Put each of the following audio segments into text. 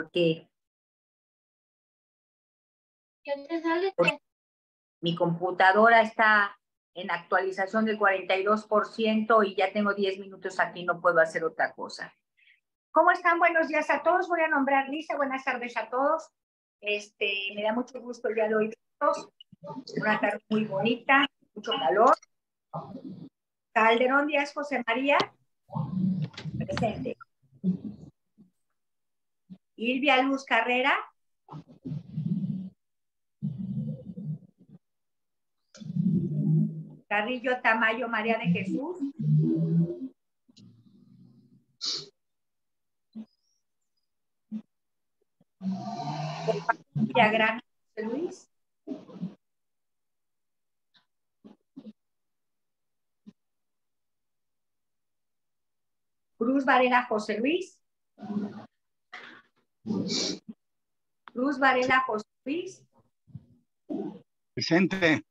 porque mi computadora está en actualización del 42% y ya tengo 10 minutos aquí, no puedo hacer otra cosa. ¿Cómo están? Buenos días a todos. Voy a nombrar Lisa. Buenas tardes a todos. Me da mucho gusto el día de hoy. Una tarde muy bonita, mucho calor. Calderón Díaz José María, presente. Ilvia Luz Carrera. Carrillo Tamayo María de Jesús. Villagrán José Luis. Cruz Varela José Luis. Cruz Varela José Luis. Presente.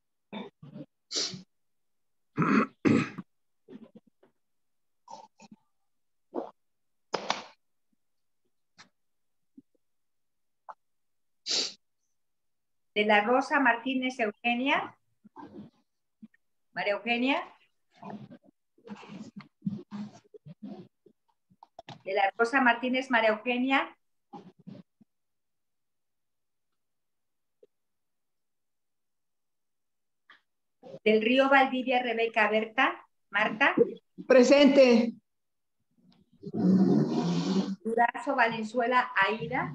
De la Rosa Martínez Eugenia. María Eugenia. De la Rosa Martínez María Eugenia. Del Río Valdivia Rebeca Berta. Marta. Presente. Durazo Valenzuela Aida.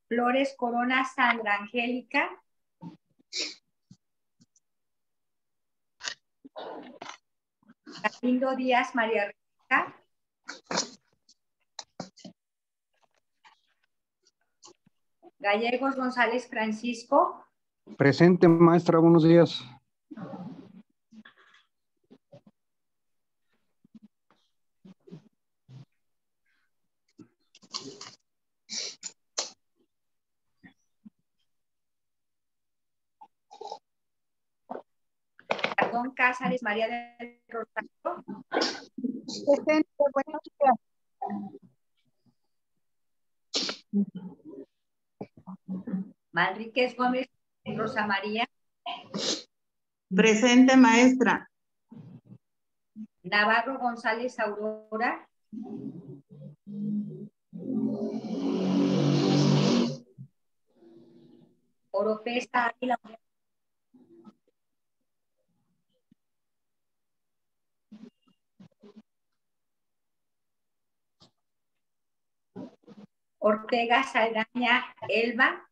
Flores Corona Sandra Angélica. Galindo Díaz María Rebeca. Gallegos González Francisco. Presente, maestra, buenos días. Perdón Cázares María del Rosario. Presente, buenos días. Manríquez Gómez Rosa María. Presente, maestra. Navarro González Aurora. Oropesa Águila. Ortega Saldaña Elba.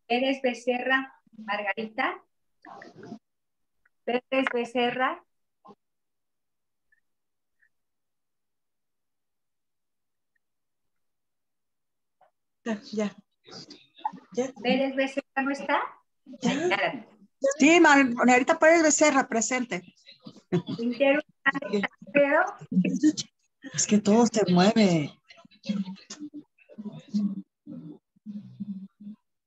Pérez Becerra Margarita. Pérez Becerra. Ya. Pérez Becerra no está. Ya. Sí, Margarita Pérez Becerra, presente. Quintero Alfredo. Es que todo se mueve.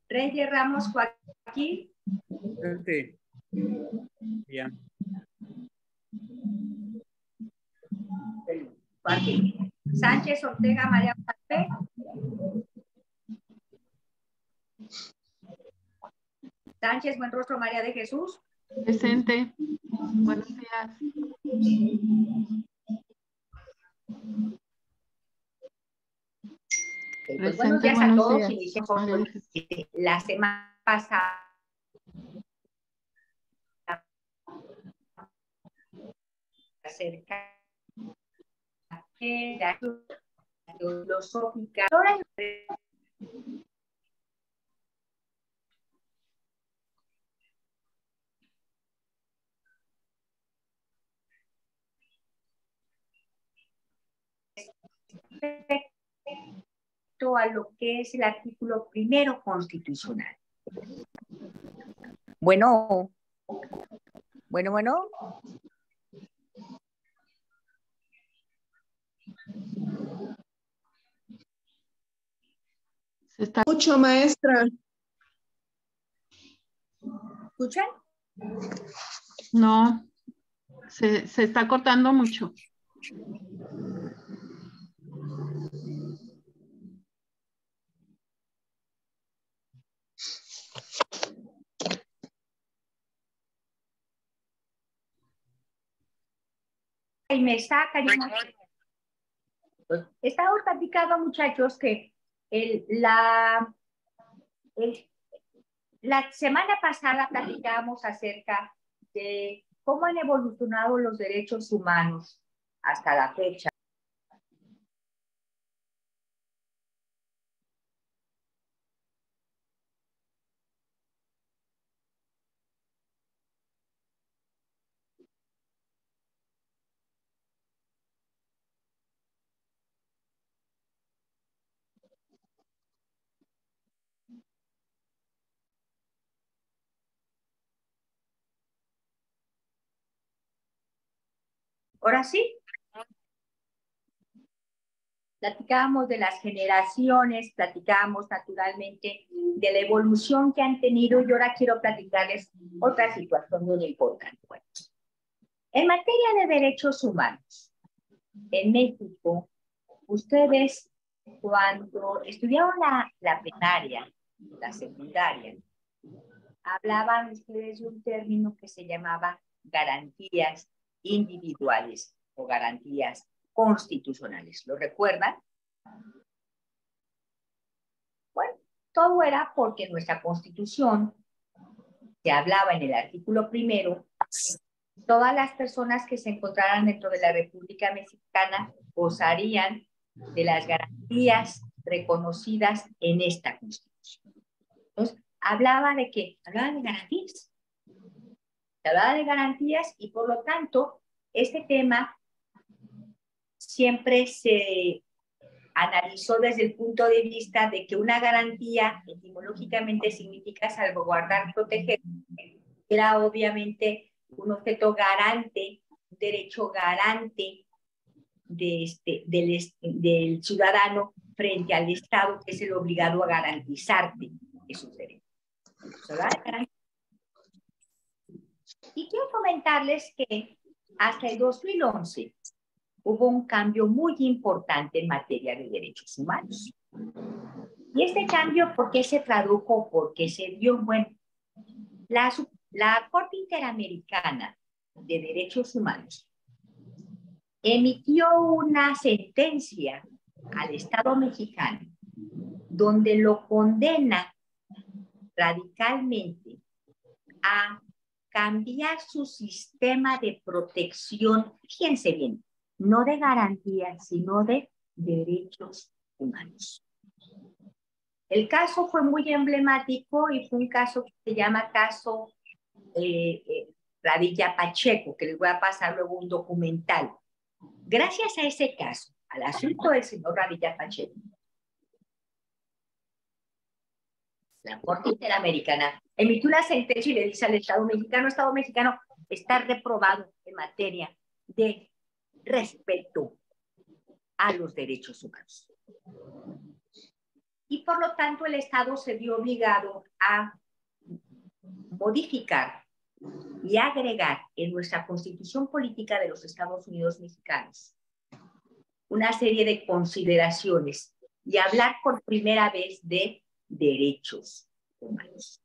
Reyes Ramos Joaquín. Presente. Bien. Joaquín. Sánchez Ortega María José. Sánchez Buenrostro María de Jesús. Presente. Buenos días. Pues buenos días a todos. Iniciamos la semana pasada. Acerca de la filosófica. Respecto a lo que es el artículo primero constitucional. Bueno. Mucho, maestra. escuchan? No, se está cortando mucho. Y me sacan. Estaba platicando, muchachos, que la semana pasada platicábamos acerca de cómo han evolucionado los derechos humanos hasta la fecha. Ahora sí, platicábamos de las generaciones, platicábamos naturalmente de la evolución que han tenido y ahora quiero platicarles otra situación muy importante. Bueno, en materia de derechos humanos, en México, ustedes cuando estudiaron la primaria, la secundaria, hablaban ustedes de un término que se llamaba garantías individuales o garantías constitucionales. ¿Lo recuerdan? Bueno, todo era porque nuestra Constitución, se hablaba en el artículo 1, todas las personas que se encontraran dentro de la República Mexicana gozarían de las garantías reconocidas en esta Constitución. Entonces, hablaba de qué? Hablaba de garantías. Se hablaba de garantías y por lo tanto, este tema siempre se analizó desde el punto de vista de que una garantía etimológicamente significa salvaguardar, proteger. Era obviamente un objeto garante, un derecho garante del ciudadano frente al Estado, que es el obligado a garantizarte esos derechos. Y quiero comentarles que hasta el 2011 hubo un cambio muy importante en materia de derechos humanos. Y este cambio, ¿por qué se tradujo? ¿Por qué se dio? Bueno, la Corte Interamericana de Derechos Humanos emitió una sentencia al Estado mexicano donde lo condena radicalmente a cambiar su sistema de protección, fíjense bien, no de garantías, sino de derechos humanos. El caso fue muy emblemático y fue un caso que se llama caso Radilla Pacheco, que les voy a pasar luego un documental. Gracias a ese caso, al asunto del señor Radilla Pacheco, la Corte Interamericana emitió una sentencia y le dice al Estado mexicano está reprobado en materia de respeto a los derechos humanos. Y por lo tanto el Estado se vio obligado a modificar y agregar en nuestra Constitución Política de los Estados Unidos Mexicanos una serie de consideraciones y hablar por primera vez de derechos humanos.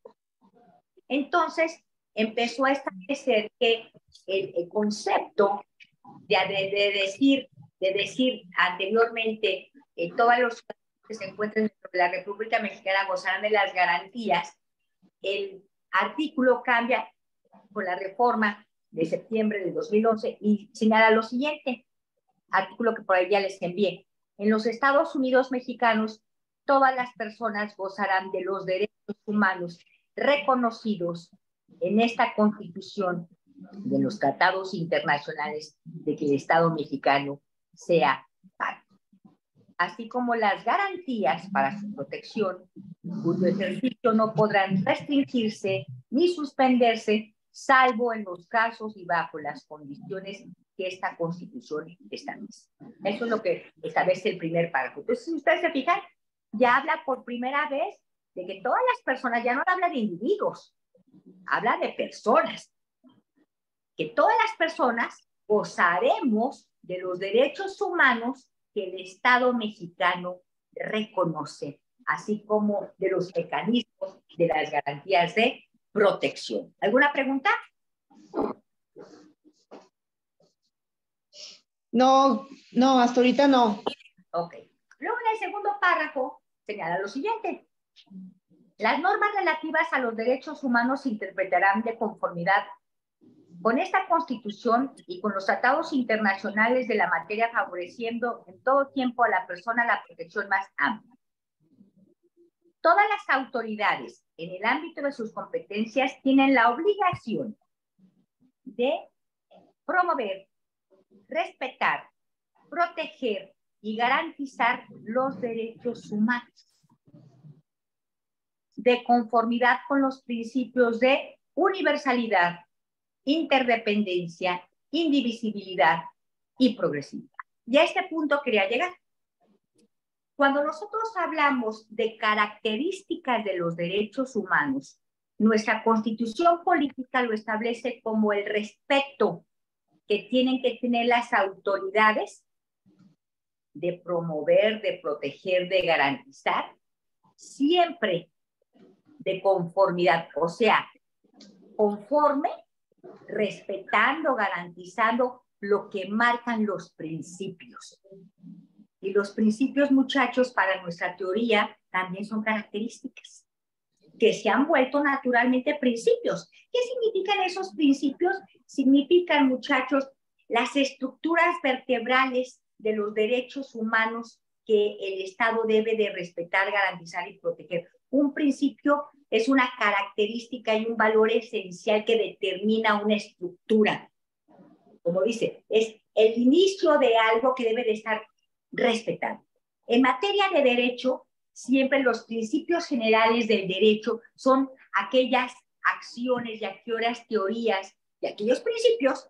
Entonces, empezó a establecer que el concepto de decir anteriormente todos los que se encuentran dentro de la República Mexicana gozarán de las garantías, el artículo cambia con la reforma de septiembre de 2011 y señala lo siguiente, artículo que por ahí ya les envié. En los Estados Unidos mexicanos, todas las personas gozarán de los derechos humanos reconocidos en esta Constitución de los tratados internacionales de que el Estado mexicano sea parte, así como las garantías para su protección, cuyo ejercicio no podrán restringirse ni suspenderse, salvo en los casos y bajo las condiciones que esta Constitución establece. Eso es lo que establece el primer párrafo. Entonces, si ustedes se fijan, ya habla por primera vez de que todas las personas, ya no habla de individuos, habla de personas, que todas las personas gozaremos de los derechos humanos que el Estado mexicano reconoce, así como de los mecanismos de las garantías de protección. ¿Alguna pregunta? No, no, hasta ahorita no. Ok. Luego en el segundo párrafo señala lo siguiente. Las normas relativas a los derechos humanos se interpretarán de conformidad con esta Constitución y con los tratados internacionales de la materia, favoreciendo en todo tiempo a la persona la protección más amplia. Todas las autoridades en el ámbito de sus competencias tienen la obligación de promover, respetar, proteger y garantizar los derechos humanos de conformidad con los principios de universalidad, interdependencia, indivisibilidad y progresividad. Y a este punto quería llegar. Cuando nosotros hablamos de características de los derechos humanos, nuestra Constitución política lo establece como el respeto que tienen que tener las autoridades de promover, de proteger, de garantizar, siempre de conformidad, o sea, conforme, respetando, garantizando lo que marcan los principios. Y los principios, muchachos, para nuestra teoría también son características que se han vuelto naturalmente principios. ¿Qué significan esos principios? Significan, muchachos, las estructuras vertebrales de los derechos humanos que el Estado debe de respetar, garantizar y proteger. Un principio es una característica y un valor esencial que determina una estructura. Como dice, es el inicio de algo que debe de estar respetado. En materia de derecho, siempre los principios generales del derecho son aquellas acciones y aquellas teorías y aquellos principios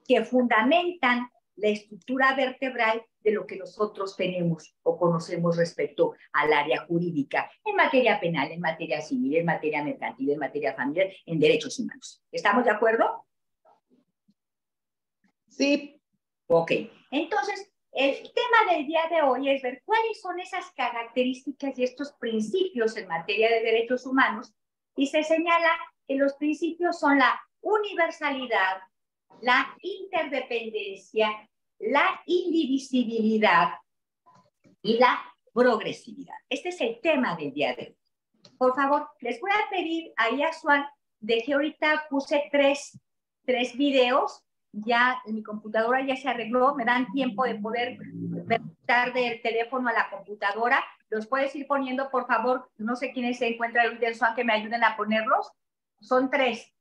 que fundamentan la estructura vertebral de lo que nosotros tenemos o conocemos respecto al área jurídica, en materia penal, en materia civil, en materia mercantil, en materia familiar, en derechos humanos. ¿Estamos de acuerdo? Sí. Ok. Entonces, el tema del día de hoy es ver cuáles son esas características y estos principios en materia de derechos humanos, y se señala que los principios son la universalidad, la interdependencia, la indivisibilidad y la progresividad. Este es el tema del día de hoy. Por favor, les voy a pedir a Yasuan, de que ahorita puse tres videos, ya mi computadora ya se arregló, me dan tiempo de poder conectar del teléfono a la computadora. ¿Los puedes ir poniendo, por favor? No sé quiénes se encuentran ahorita, Yasuan, que me ayuden a ponerlos. Son 3.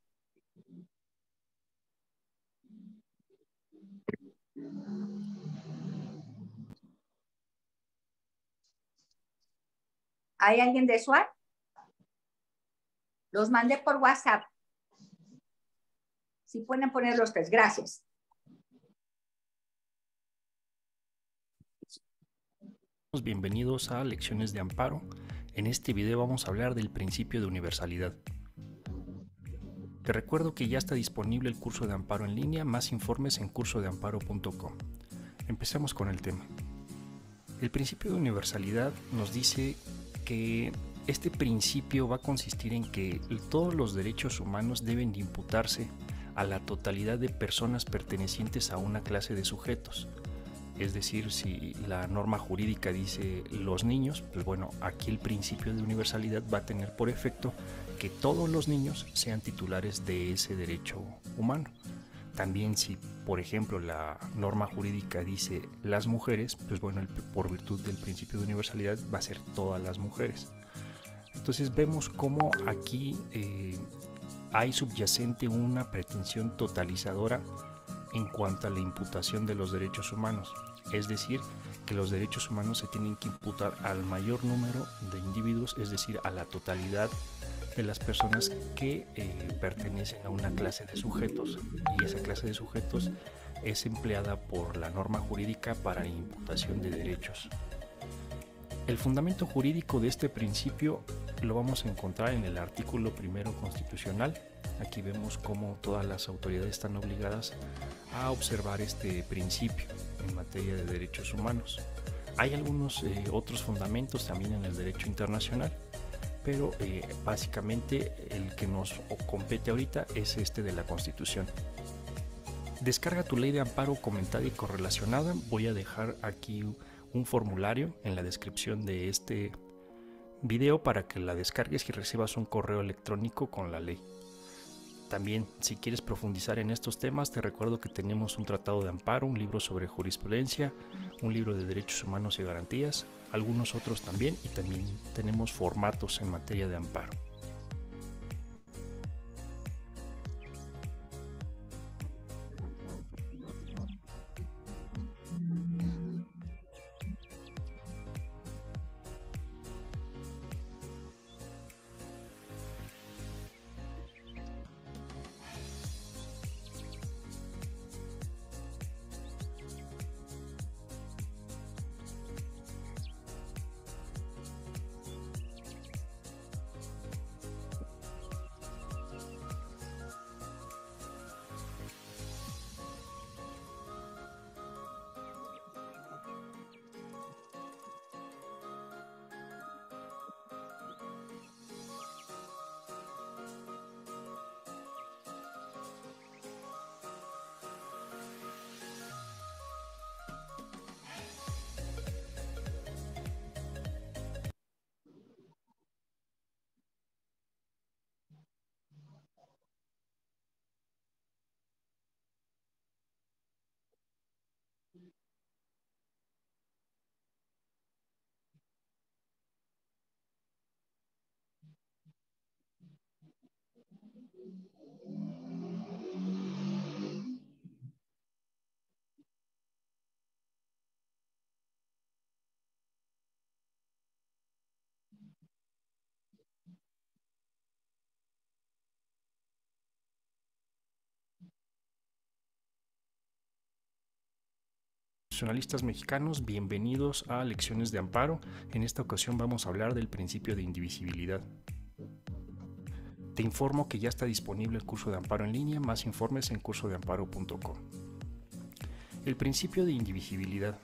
¿Hay alguien de SWAT? Los mandé por WhatsApp. Si pueden poner los 3, gracias. Bienvenidos a Lecciones de Amparo. En este video vamos a hablar del principio de universalidad. Te recuerdo que ya está disponible el curso de amparo en línea, más informes en cursodeamparo.com. Empecemos con el tema. El principio de universalidad nos dice que este principio va a consistir en que todos los derechos humanos deben de imputarse a la totalidad de personas pertenecientes a una clase de sujetos. Es decir, si la norma jurídica dice los niños, pues bueno, aquí el principio de universalidad va a tener por efecto que todos los niños sean titulares de ese derecho humano. También si, por ejemplo, la norma jurídica dice las mujeres, pues bueno, por virtud del principio de universalidad va a ser todas las mujeres. Entonces vemos cómo aquí hay subyacente una pretensión totalizadora en cuanto a la imputación de los derechos humanos. Es decir, que los derechos humanos se tienen que imputar al mayor número de individuos, es decir, a la totalidad de las personas que pertenecen a una clase de sujetos, y esa clase de sujetos es empleada por la norma jurídica para la imputación de derechos. El fundamento jurídico de este principio lo vamos a encontrar en el artículo 1 constitucional, aquí vemos cómo todas las autoridades están obligadas a observar este principio en materia de derechos humanos. Hay algunos otros fundamentos también en el derecho internacional, pero básicamente el que nos compete ahorita es este de la Constitución. Descarga tu ley de amparo comentada y correlacionada. Voy a dejar aquí un formulario en la descripción de este video para que la descargues y recibas un correo electrónico con la ley. También, si quieres profundizar en estos temas, te recuerdo que tenemos un tratado de amparo, un libro sobre jurisprudencia, un libro de derechos humanos y garantías, algunos otros también, y también tenemos formatos en materia de amparo. Constitucionalistas mexicanos, bienvenidos a Lecciones de Amparo. En esta ocasión vamos a hablar del principio de indivisibilidad. Te informo que ya está disponible el curso de amparo en línea, más informes en cursodeamparo.com. El principio de indivisibilidad.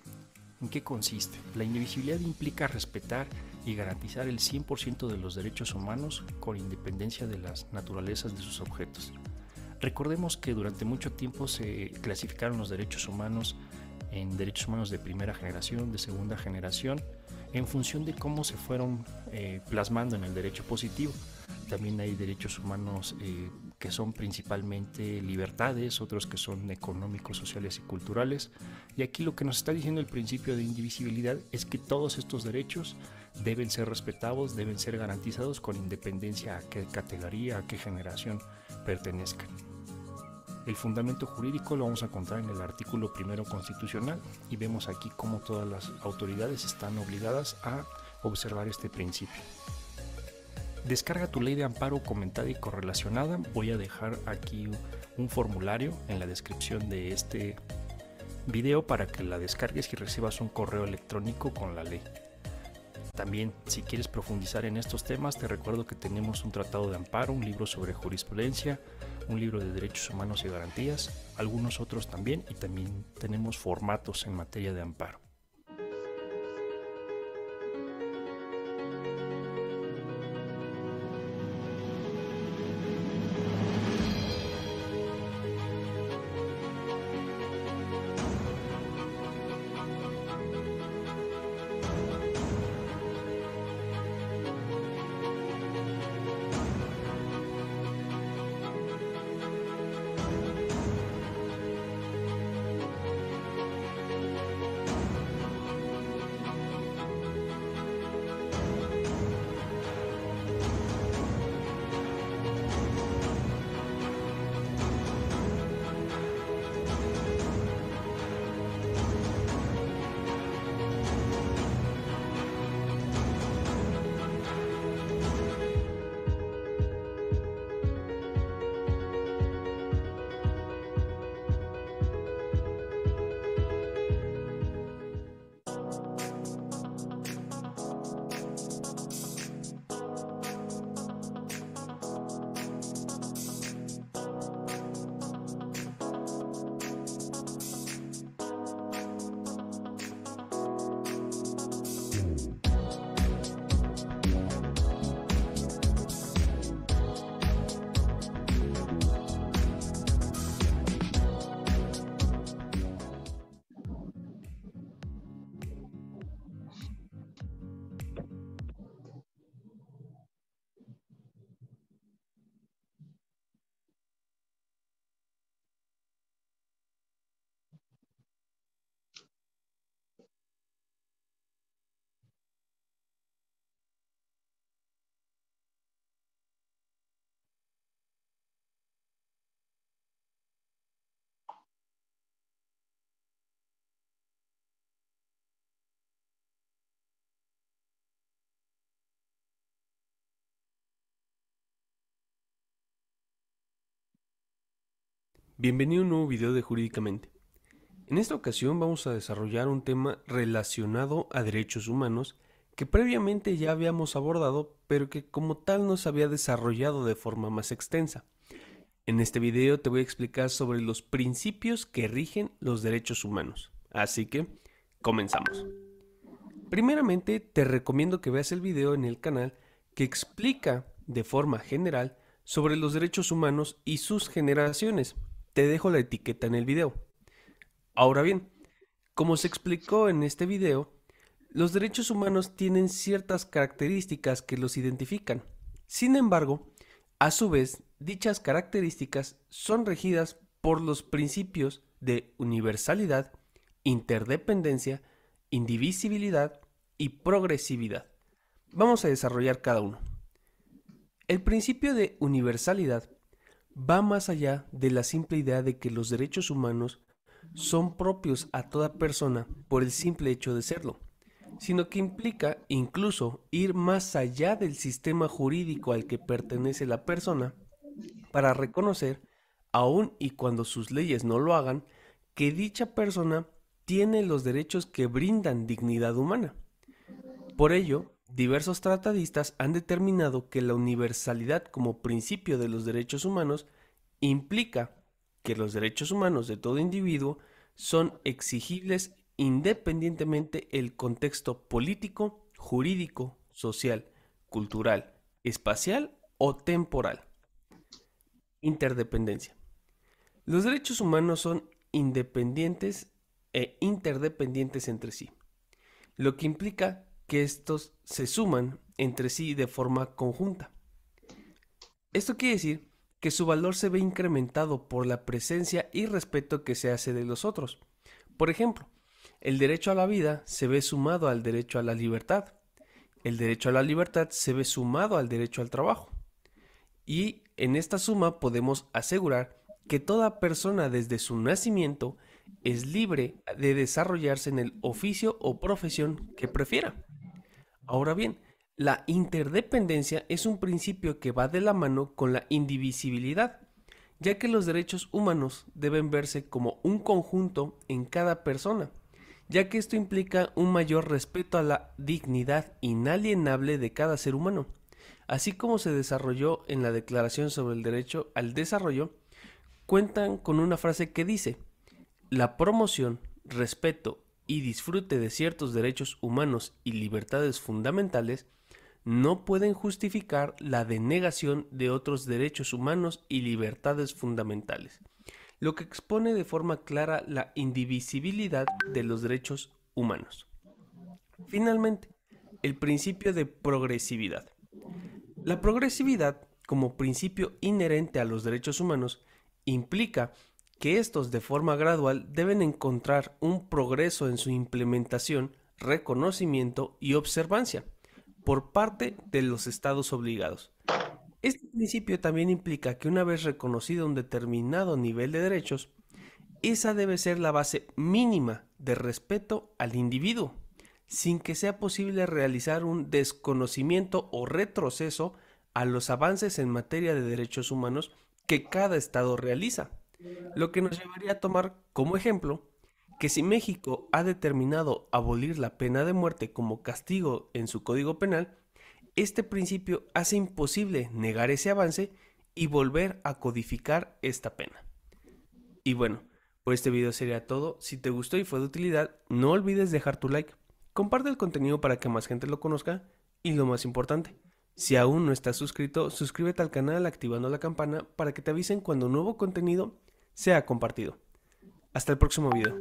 ¿En qué consiste? La indivisibilidad implica respetar y garantizar el 100% de los derechos humanos con independencia de las naturalezas de sus objetos. Recordemos que durante mucho tiempo se clasificaron los derechos humanos en derechos humanos de primera generación, de segunda generación, en función de cómo se fueron plasmando en el derecho positivo. También hay derechos humanos que son principalmente libertades, otros que son económicos, sociales y culturales. Y aquí lo que nos está diciendo el principio de indivisibilidad es que todos estos derechos deben ser respetados, deben ser garantizados con independencia a qué categoría, a qué generación pertenezcan. El fundamento jurídico lo vamos a encontrar en el artículo 1 constitucional y vemos aquí cómo todas las autoridades están obligadas a observar este principio. Descarga tu ley de amparo comentada y correlacionada. Voy a dejar aquí un formulario en la descripción de este video para que la descargues y recibas un correo electrónico con la ley. También, si quieres profundizar en estos temas, te recuerdo que tenemos un tratado de amparo, un libro sobre jurisprudencia, un libro de derechos humanos y garantías, algunos otros también, y también tenemos formatos en materia de amparo. Bienvenido a un nuevo video de Jurídicamente. En esta ocasión vamos a desarrollar un tema relacionado a derechos humanos que previamente ya habíamos abordado, pero que como tal no se había desarrollado de forma más extensa. En este video te voy a explicar sobre los principios que rigen los derechos humanos. Así que, comenzamos. Primeramente, te recomiendo que veas el video en el canal que explica de forma general sobre los derechos humanos y sus generaciones. Te dejo la etiqueta en el video. Ahora bien, como se explicó en este video, los derechos humanos tienen ciertas características que los identifican. Sin embargo, a su vez, dichas características son regidas por los principios de universalidad, interdependencia, indivisibilidad y progresividad. Vamos a desarrollar cada uno. El principio de universalidad va más allá de la simple idea de que los derechos humanos son propios a toda persona por el simple hecho de serlo, sino que implica incluso ir más allá del sistema jurídico al que pertenece la persona para reconocer, aun y cuando sus leyes no lo hagan, que dicha persona tiene los derechos que brindan dignidad humana. Por ello, diversos tratadistas han determinado que la universalidad como principio de los derechos humanos implica que los derechos humanos de todo individuo son exigibles independientemente el contexto político, jurídico, social, cultural, espacial o temporal. Interdependencia. Los derechos humanos son independientes e interdependientes entre sí, lo que implica que estos se suman entre sí de forma conjunta. Esto quiere decir que su valor se ve incrementado por la presencia y respeto que se hace de los otros. Por ejemplo, el derecho a la vida se ve sumado al derecho a la libertad. El derecho a la libertad se ve sumado al derecho al trabajo. Y en esta suma podemos asegurar que toda persona desde su nacimiento es libre de desarrollarse en el oficio o profesión que prefiera. Ahora bien, la interdependencia es un principio que va de la mano con la indivisibilidad, ya que los derechos humanos deben verse como un conjunto en cada persona, ya que esto implica un mayor respeto a la dignidad inalienable de cada ser humano, así como se desarrolló en la Declaración sobre el Derecho al Desarrollo. Cuentan con una frase que dice: la promoción, respeto y disfrute de ciertos derechos humanos y libertades fundamentales no pueden justificar la denegación de otros derechos humanos y libertades fundamentales, lo que expone de forma clara la indivisibilidad de los derechos humanos. Finalmente, el principio de progresividad. La progresividad, como principio inherente a los derechos humanos, implica que estos de forma gradual deben encontrar un progreso en su implementación, reconocimiento y observancia por parte de los estados obligados. Este principio también implica que una vez reconocido un determinado nivel de derechos, esa debe ser la base mínima de respeto al individuo, sin que sea posible realizar un desconocimiento o retroceso a los avances en materia de derechos humanos que cada estado realiza. Lo que nos llevaría a tomar como ejemplo que si México ha determinado abolir la pena de muerte como castigo en su Código Penal, este principio hace imposible negar ese avance y volver a codificar esta pena. Y bueno, por este video sería todo. Si te gustó y fue de utilidad, no olvides dejar tu like, comparte el contenido para que más gente lo conozca y lo más importante, si aún no estás suscrito, suscríbete al canal activando la campana para que te avisen cuando un nuevo contenido sea compartido. Hasta el próximo video.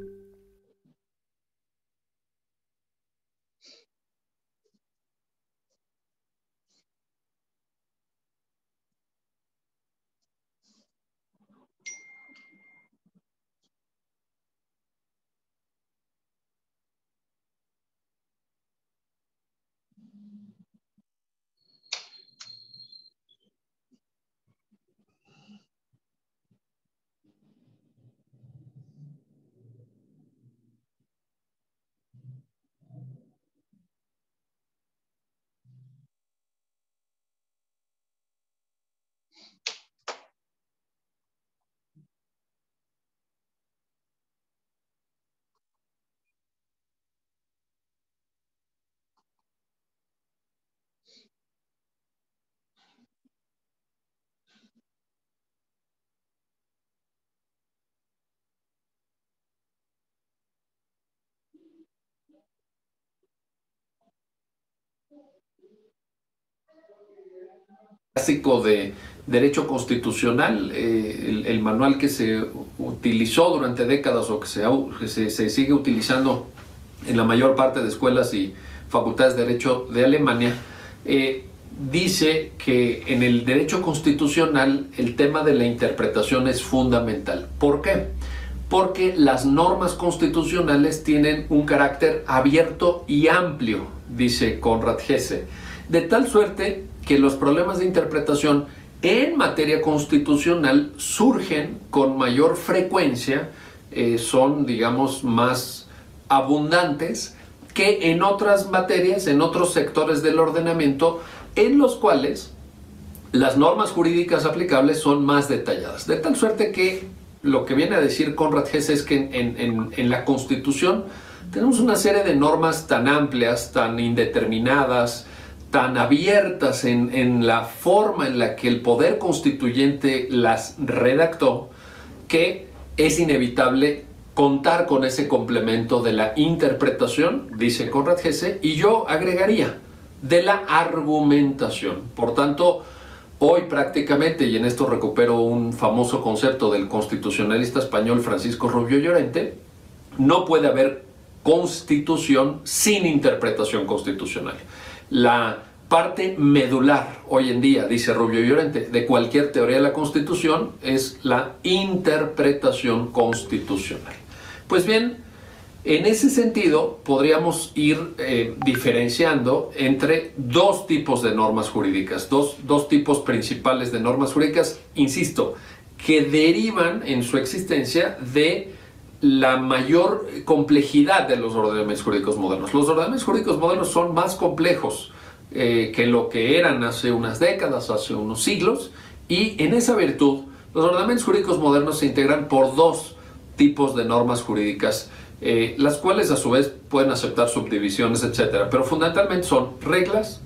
clásico de derecho constitucional, el manual que se utilizó durante décadas o que se sigue utilizando en la mayor parte de escuelas y facultades de derecho de Alemania, dice que en el derecho constitucional el tema de la interpretación es fundamental. ¿Por qué? Porque las normas constitucionales tienen un carácter abierto y amplio, dice Konrad Hesse, de tal suerte que los problemas de interpretación en materia constitucional surgen con mayor frecuencia, son, digamos, más abundantes que en otras materias, en otros sectores del ordenamiento, en los cuales las normas jurídicas aplicables son más detalladas. De tal suerte que lo que viene a decir Konrad Hesse es que en la Constitución tenemos una serie de normas tan amplias, tan indeterminadas, tan abiertas en la forma en la que el poder constituyente las redactó, que es inevitable contar con ese complemento de la interpretación, dice Konrad Hesse, y yo agregaría, de la argumentación. Por tanto, hoy prácticamente, y en esto recupero un famoso concepto del constitucionalista español Francisco Rubio Llorente, no puede haber constitución sin interpretación constitucional. La parte medular hoy en día, dice Rubio Llorente, de cualquier teoría de la Constitución es la interpretación constitucional. Pues bien, en ese sentido podríamos ir diferenciando entre dos tipos de normas jurídicas, dos tipos principales de normas jurídicas, insisto, que derivan en su existencia de la mayor complejidad de los ordenamientos jurídicos modernos. Los ordenamientos jurídicos modernos son más complejos que lo que eran hace unas décadas, hace unos siglos, y en esa virtud los ordenamientos jurídicos modernos se integran por dos tipos de normas jurídicas, las cuales a su vez pueden aceptar subdivisiones, etcétera, pero fundamentalmente son reglas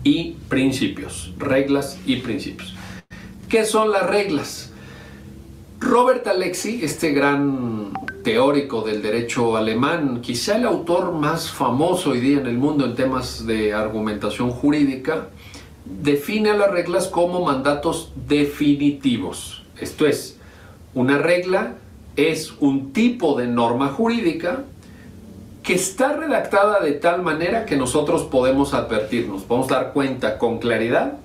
y principios. Reglas y principios. ¿Qué son las reglas? Robert Alexy, este gran teórico del derecho alemán, quizá el autor más famoso hoy día en el mundo en temas de argumentación jurídica, define a las reglas como mandatos definitivos. Esto es, una regla es un tipo de norma jurídica que está redactada de tal manera que nosotros podemos advertirnos, podemos dar cuenta con claridad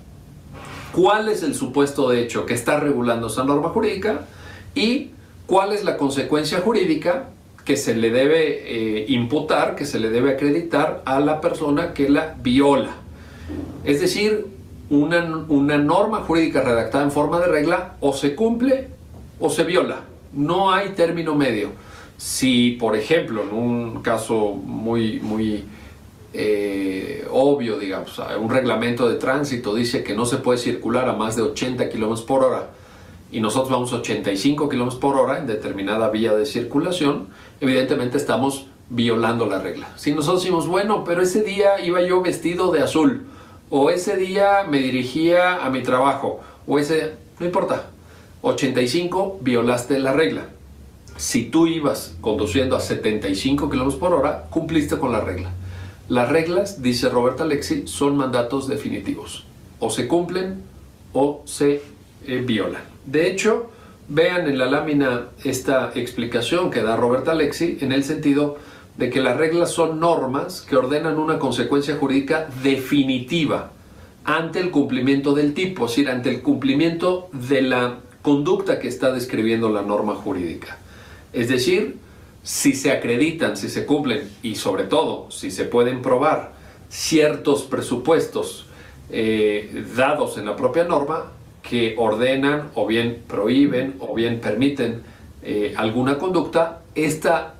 cuál es el supuesto de hecho que está regulando esa norma jurídica y cuál es la consecuencia jurídica que se le debe imputar, que se le debe acreditar a la persona que la viola. Es decir, una norma jurídica redactada en forma de regla o se cumple o se viola. No hay término medio. Si, por ejemplo, en un caso muy obvio, digamos, un reglamento de tránsito dice que no se puede circular a más de 80 kilómetros por hora y nosotros vamos a 85 kilómetros por hora en determinada vía de circulación, evidentemente estamos violando la regla. Si nosotros decimos, bueno, pero ese día iba yo vestido de azul, o ese día me dirigía a mi trabajo, o no importa, 85 violaste la regla. Si tú ibas conduciendo a 75 kilómetros por hora, cumpliste con la regla. Las reglas, dice Robert Alexy, son mandatos definitivos. O se cumplen o se violan. De hecho, vean en la lámina esta explicación que da Robert Alexy en el sentido de que las reglas son normas que ordenan una consecuencia jurídica definitiva ante el cumplimiento del tipo, es decir, ante el cumplimiento de la conducta que está describiendo la norma jurídica. Es decir, si se acreditan, si se cumplen y sobre todo si se pueden probar ciertos presupuestos dados en la propia norma que ordenan o bien prohíben o bien permiten alguna conducta, esta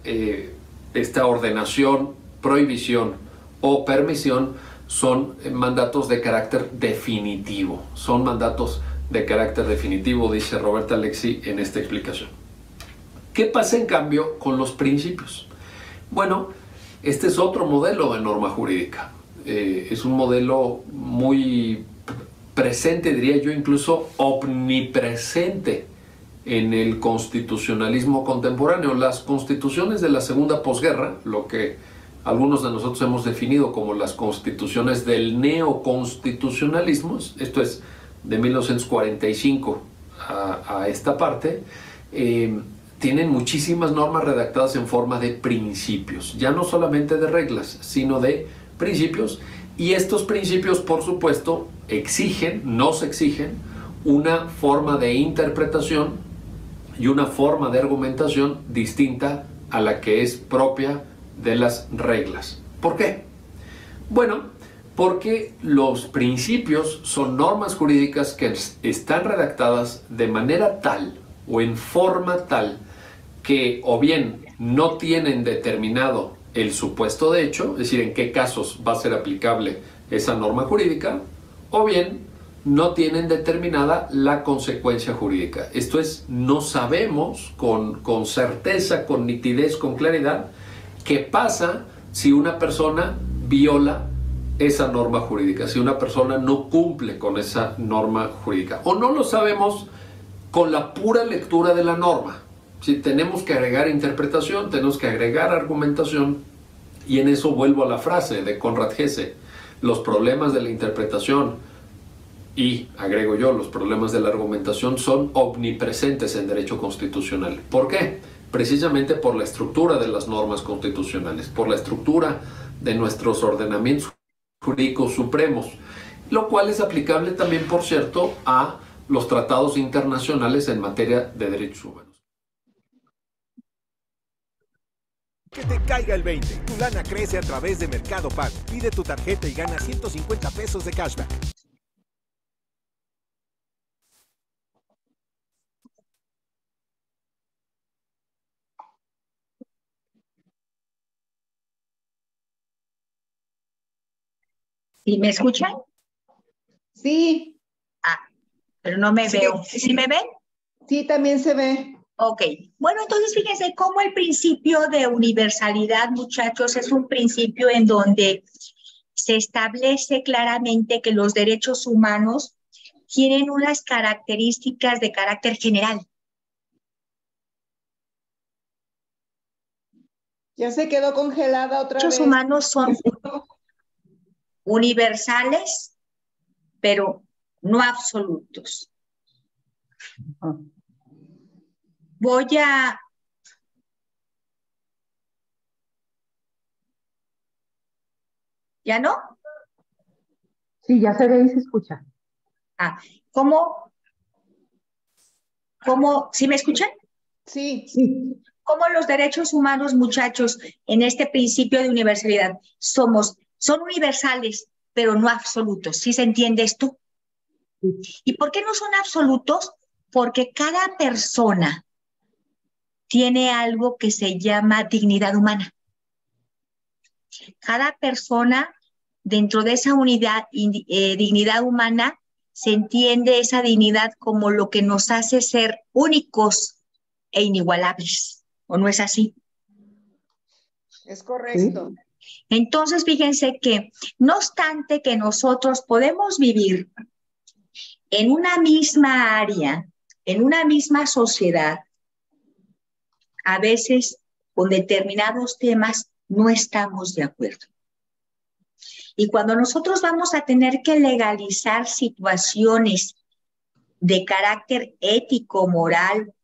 ordenación, prohibición o permisión son mandatos de carácter definitivo. Son mandatos de carácter definitivo, dice Robert Alexy en esta explicación. ¿Qué pasa en cambio con los principios? Bueno, este es otro modelo de norma jurídica. Es un modelo muy presente, diría yo, incluso omnipresente en el constitucionalismo contemporáneo. Las constituciones de la segunda posguerra, lo que algunos de nosotros hemos definido como las constituciones del neoconstitucionalismo, esto es, de 1945 a esta parte, tienen muchísimas normas redactadas en forma de principios, ya no solamente de reglas, sino de principios, y estos principios, por supuesto, nos exigen una forma de interpretación y una forma de argumentación distinta a la que es propia de las reglas. ¿Por qué? Bueno, porque los principios son normas jurídicas que están redactadas de manera tal o en forma tal que o bien no tienen determinado el supuesto de hecho, es decir, en qué casos va a ser aplicable esa norma jurídica, o bien no tienen determinada la consecuencia jurídica. Esto es, no sabemos con certeza, con nitidez, con claridad, qué pasa si una persona viola esa norma jurídica, si una persona no cumple con esa norma jurídica. O no lo sabemos con la pura lectura de la norma. Si tenemos que agregar interpretación, tenemos que agregar argumentación, y en eso vuelvo a la frase de Conrad Hesse: los problemas de la interpretación, y agrego yo, los problemas de la argumentación son omnipresentes en derecho constitucional. ¿Por qué? Precisamente por la estructura de las normas constitucionales, por la estructura de nuestros ordenamientos jurídicos supremos, lo cual es aplicable también, por cierto, a los tratados internacionales en materia de derechos humanos. Que te caiga el 20. Tu lana crece a través de Mercado Pago. Pide tu tarjeta y gana 150 pesos de cashback. ¿Y me escuchan? Sí, Pero no me veo. ¿Sí me ven? sí, también se ve. Ok. Bueno, entonces fíjense cómo el principio de universalidad, muchachos, es un principio en donde se establece claramente que los derechos humanos tienen unas características de carácter general. Ya se quedó congelada otra Los vez. derechos humanos son universales, pero no absolutos. Voy a... ¿Ya no? Sí, ya se ve y se escucha. ¿Cómo? ¿Sí me escuchan? Sí. Sí. ¿Cómo los derechos humanos, muchachos, en este principio de universalidad son universales, pero no absolutos? ¿Sí se entiende esto? ¿Y por qué no son absolutos? Porque cada persona tiene algo que se llama dignidad humana. Cada persona, dentro de esa dignidad humana, se entiende esa dignidad como lo que nos hace ser únicos e inigualables. ¿O no es así? Es correcto. Entonces, fíjense que, no obstante que nosotros podemos vivir en una misma área, en una misma sociedad, a veces con determinados temas no estamos de acuerdo. Y cuando nosotros vamos a tener que legalizar situaciones de carácter ético, moral,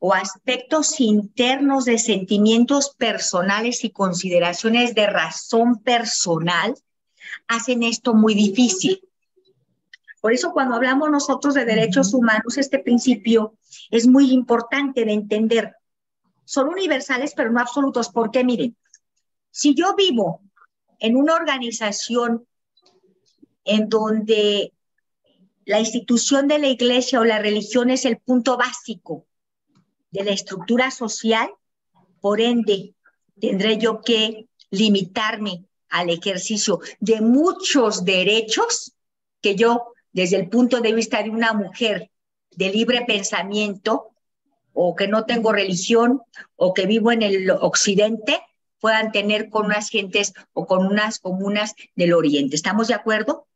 o aspectos internos de sentimientos personales y consideraciones de razón personal, hacen esto muy difícil. Por eso cuando hablamos nosotros de derechos humanos, este principio es muy importante de entender. Son universales, pero no absolutos. Porque miren, si yo vivo en una organización en donde la institución de la iglesia o la religión es el punto básico de la estructura social, por ende, tendré yo que limitarme al ejercicio de muchos derechos que yo, desde el punto de vista de una mujer de libre pensamiento, o que no tengo religión, o que vivo en el occidente, puedan tener con unas gentes o con unas comunas del oriente. ¿Estamos de acuerdo?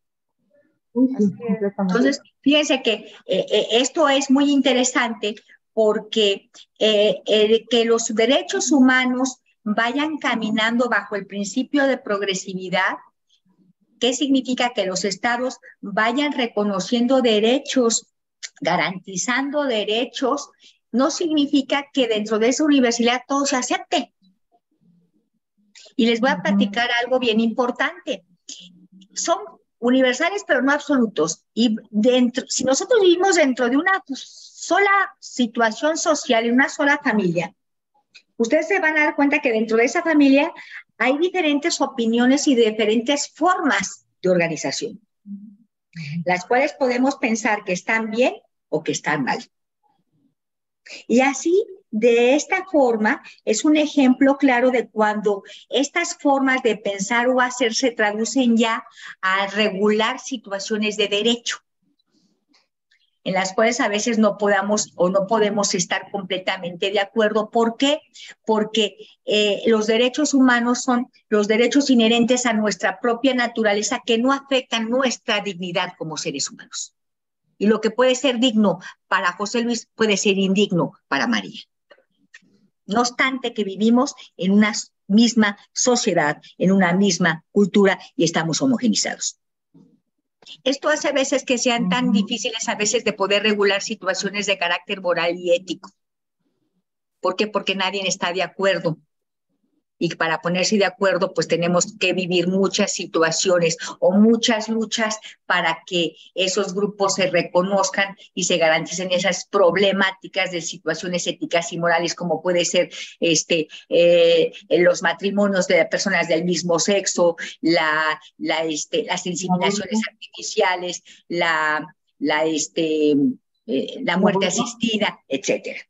Entonces, fíjense que esto es muy interesante, porque que los derechos humanos vayan caminando bajo el principio de progresividad, ¿Qué significa? Que los estados vayan reconociendo derechos, garantizando derechos. No significa que dentro de esa universidad todo se acepte. Y les voy a platicar algo bien importante. Son universales, pero no absolutos. Y si nosotros vivimos dentro de una sola situación social, en una sola familia, ustedes se van a dar cuenta que dentro de esa familia hay diferentes opiniones y diferentes formas de organización, las cuales podemos pensar que están bien o que están mal. Y así, de esta forma, es un ejemplo claro de cuando estas formas de pensar o hacer se traducen ya a regular situaciones de derecho, en las cuales a veces no podamos o no podemos estar completamente de acuerdo. ¿Por qué? Porque los derechos humanos son los derechos inherentes a nuestra propia naturaleza que no afectan nuestra dignidad como seres humanos. Y lo que puede ser digno para José Luis puede ser indigno para María. No obstante que vivimos en una misma sociedad, en una misma cultura y estamos homogenizados. Esto hace a veces que sean tan difíciles a veces de poder regular situaciones de carácter moral y ético. ¿Por qué? Porque nadie está de acuerdo. Y para ponerse de acuerdo, pues tenemos que vivir muchas situaciones o muchas luchas para que esos grupos se reconozcan y se garanticen esas problemáticas de situaciones éticas y morales, como puede ser los matrimonios de personas del mismo sexo, las inseminaciones artificiales, la muerte asistida, etcétera.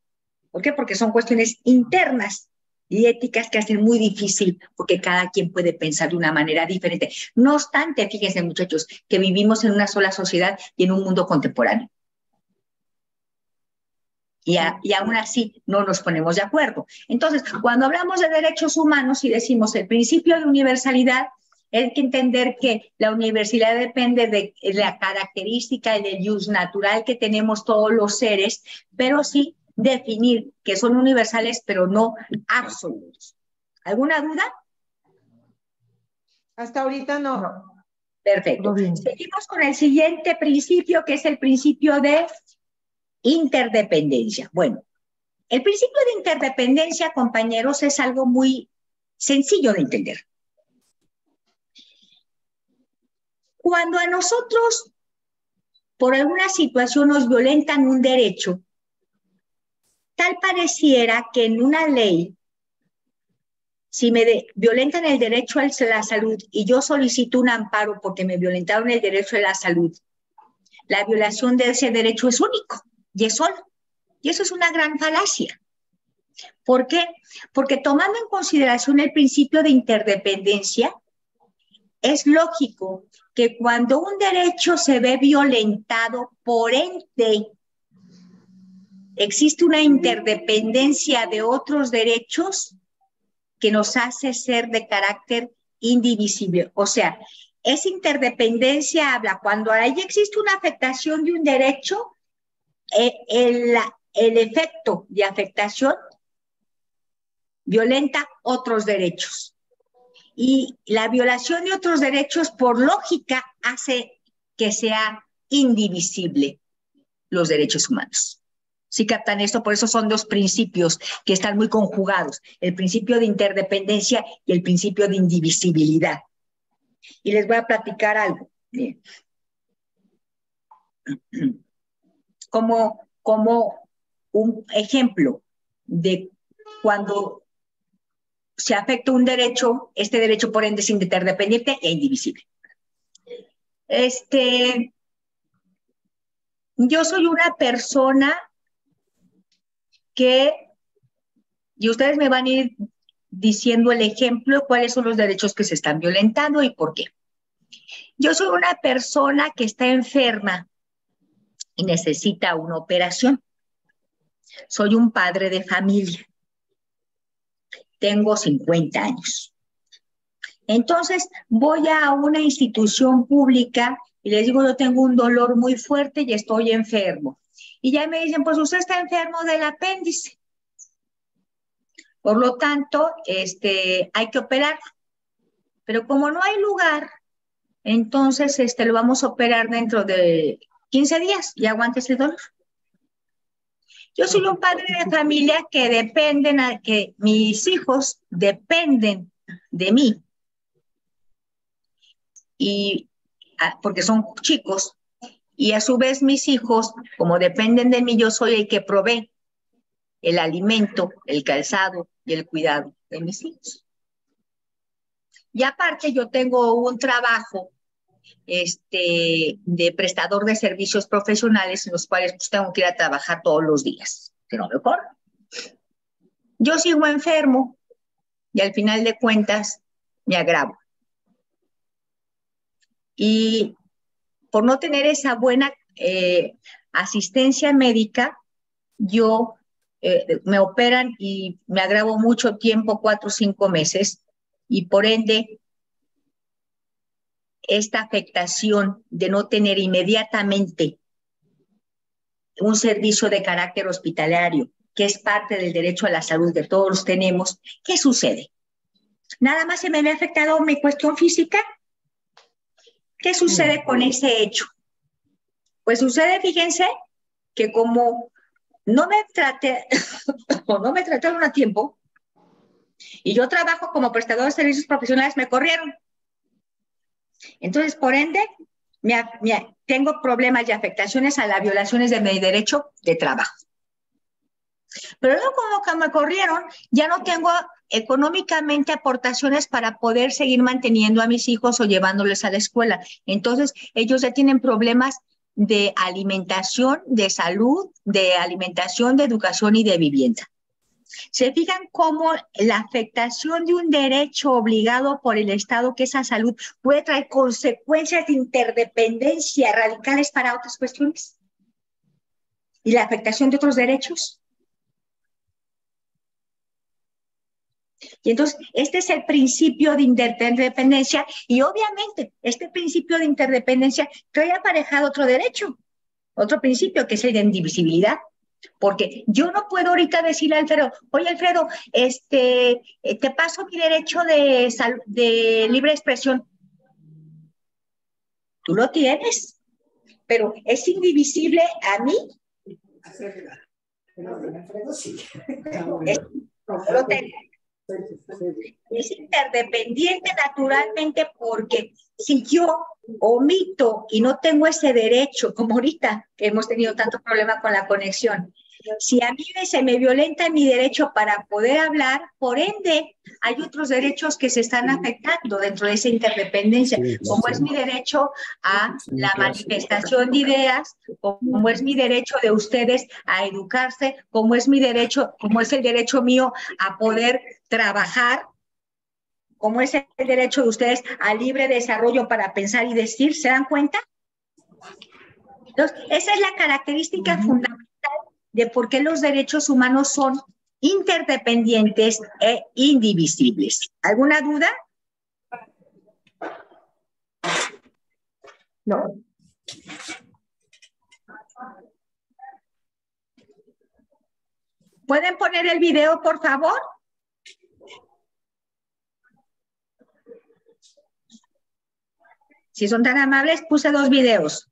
¿Por qué? Porque son cuestiones internas y éticas que hacen muy difícil, porque cada quien puede pensar de una manera diferente. No obstante, fíjense, muchachos, que vivimos en una sola sociedad y en un mundo contemporáneo. Y aún así no nos ponemos de acuerdo. Entonces, cuando hablamos de derechos humanos y decimos el principio de universalidad, hay que entender que la universalidad depende de la característica y del jus natural que tenemos todos los seres, pero sí definir que son universales, pero no absolutos. ¿Alguna duda? Hasta ahorita no. Perfecto. Seguimos con el siguiente principio, que es el principio de interdependencia. Bueno, el principio de interdependencia, compañeros, es algo muy sencillo de entender. Cuando a nosotros, por alguna situación, nos violentan un derecho, tal pareciera que en una ley, si me violentan el derecho a la salud y yo solicito un amparo porque me violentaron el derecho a la salud, la violación de ese derecho es único y es solo. Y eso es una gran falacia. ¿Por qué? Porque tomando en consideración el principio de interdependencia, es lógico que cuando un derecho se ve violentado, por ende, existe una interdependencia de otros derechos que nos hace ser de carácter indivisible. O sea, esa interdependencia habla cuando ahí existe una afectación de un derecho, el efecto de afectación violenta otros derechos. Y la violación de otros derechos, por lógica, hace que sea indivisible los derechos humanos. ¿Sí captan esto? Por eso son dos principios que están muy conjugados, el principio de interdependencia y el principio de indivisibilidad. Y les voy a platicar algo. Bien. Como un ejemplo de cuando se afecta un derecho, este derecho por ende es interdependiente e indivisible. Yo soy una persona que, y ustedes me van a ir diciendo el ejemplo, cuáles son los derechos que se están violentando y por qué. Yo soy una persona que está enferma y necesita una operación. Soy un padre de familia. Tengo 50 años. Entonces voy a una institución pública y les digo, yo tengo un dolor muy fuerte y estoy enfermo. Y ya me dicen, pues usted está enfermo del apéndice. Por lo tanto, hay que operar. Pero como no hay lugar entonces lo vamos a operar dentro de 15 días y aguantes el dolor. Yo soy un padre de familia que mis hijos dependen de mí, y porque son chicos, y a su vez mis hijos, como dependen de mí, yo soy el que provee el alimento, el calzado y el cuidado de mis hijos. Y aparte yo tengo un trabajo de prestador de servicios profesionales en los cuales pues, tengo que ir a trabajar todos los días, que no me corro. Yo sigo enfermo y al final de cuentas me agravo. Y por no tener esa buena asistencia médica, yo me operan y me agravo mucho tiempo, 4 o 5 meses, y por ende esta afectación de no tener inmediatamente un servicio de carácter hospitalario, que es parte del derecho a la salud que todos tenemos, ¿qué sucede? Nada más se me ve afectado mi cuestión física. ¿Qué sucede con ese hecho? Pues sucede, fíjense, que como no me trataron a tiempo y yo trabajo como prestador de servicios profesionales, me corrieron. Entonces, por ende, tengo problemas y afectaciones a las violaciones de mi derecho de trabajo. Pero luego, como que me corrieron, ya no tengo económicamente aportaciones para poder seguir manteniendo a mis hijos o llevándoles a la escuela. Entonces, ellos ya tienen problemas de alimentación, de salud, de alimentación, de educación y de vivienda. ¿Se fijan cómo la afectación de un derecho obligado por el Estado, que es la salud, puede traer consecuencias de interdependencia radicales para otras cuestiones? ¿Y la afectación de otros derechos? Y entonces, este es el principio de interdependencia, y obviamente este principio de interdependencia trae aparejado otro derecho, otro principio, que es el de indivisibilidad. Porque yo no puedo ahorita decirle a Alfredo, oye Alfredo, te paso mi derecho de libre expresión. Tú lo tienes, pero es indivisible a mí. Lo tengo. Es interdependiente naturalmente, porque si yo omito y no tengo ese derecho, como ahorita que hemos tenido tanto problema con la conexión, si a mí se me violenta mi derecho para poder hablar, por ende hay otros derechos que se están afectando dentro de esa interdependencia, como es mi derecho a la manifestación de ideas, como es mi derecho de ustedes a educarse, como es mi derecho, como es el derecho mío a poder trabajar, como es el derecho de ustedes a libre desarrollo para pensar y decir. ¿Se dan cuenta? Entonces, esa es la característica fundamental de por qué los derechos humanos son interdependientes e indivisibles. ¿Alguna duda? No. ¿Pueden poner el video, por favor? Si son tan amables, puse 2 videos.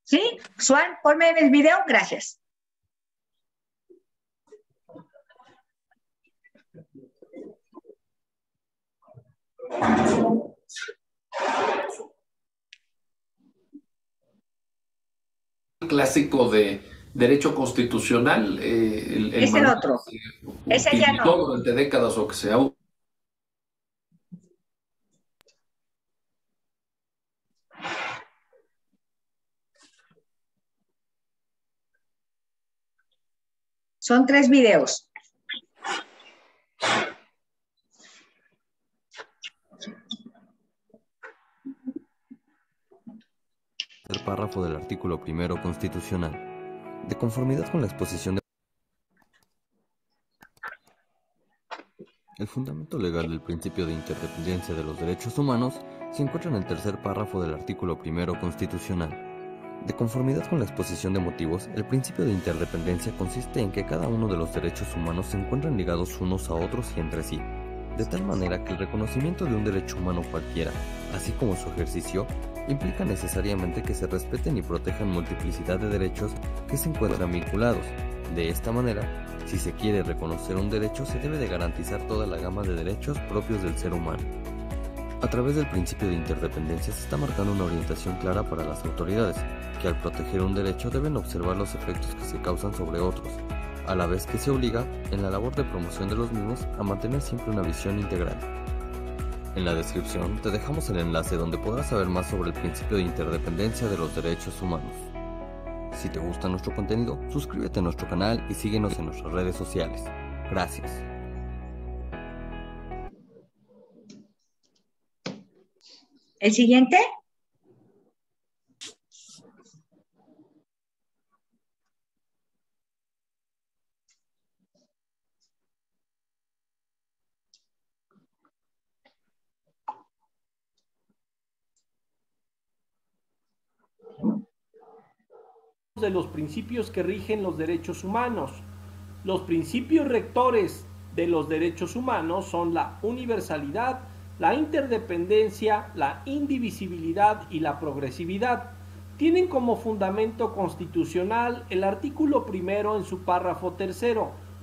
¿Sí? Swan, ponme el video, gracias. Clásico de derecho constitucional. Es el otro. Ese ya no. Durante décadas o que se ha... Son 3 videos. El párrafo del artículo 1 constitucional, de conformidad con la exposición de... El fundamento legal del principio de interdependencia de los derechos humanos se encuentra en el tercer párrafo del artículo 1 constitucional. De conformidad con la exposición de motivos, el principio de interdependencia consiste en que cada uno de los derechos humanos se encuentran ligados unos a otros y entre sí, de tal manera que el reconocimiento de un derecho humano cualquiera, así como su ejercicio, implica necesariamente que se respeten y protejan multiplicidad de derechos que se encuentran vinculados. De esta manera, si se quiere reconocer un derecho, se debe de garantizar toda la gama de derechos propios del ser humano. A través del principio de interdependencia se está marcando una orientación clara para las autoridades, que al proteger un derecho deben observar los efectos que se causan sobre otros, a la vez que se obliga, en la labor de promoción de los mismos, a mantener siempre una visión integral. En la descripción te dejamos el enlace donde podrás saber más sobre el principio de interdependencia de los derechos humanos. Si te gusta nuestro contenido, suscríbete a nuestro canal y síguenos en nuestras redes sociales. Gracias. ¿El siguiente? De los principios que rigen los derechos humanos. Los principios rectores de los derechos humanos son la universalidad, la interdependencia, la indivisibilidad y la progresividad. Tienen como fundamento constitucional el artículo 1 en su párrafo 3,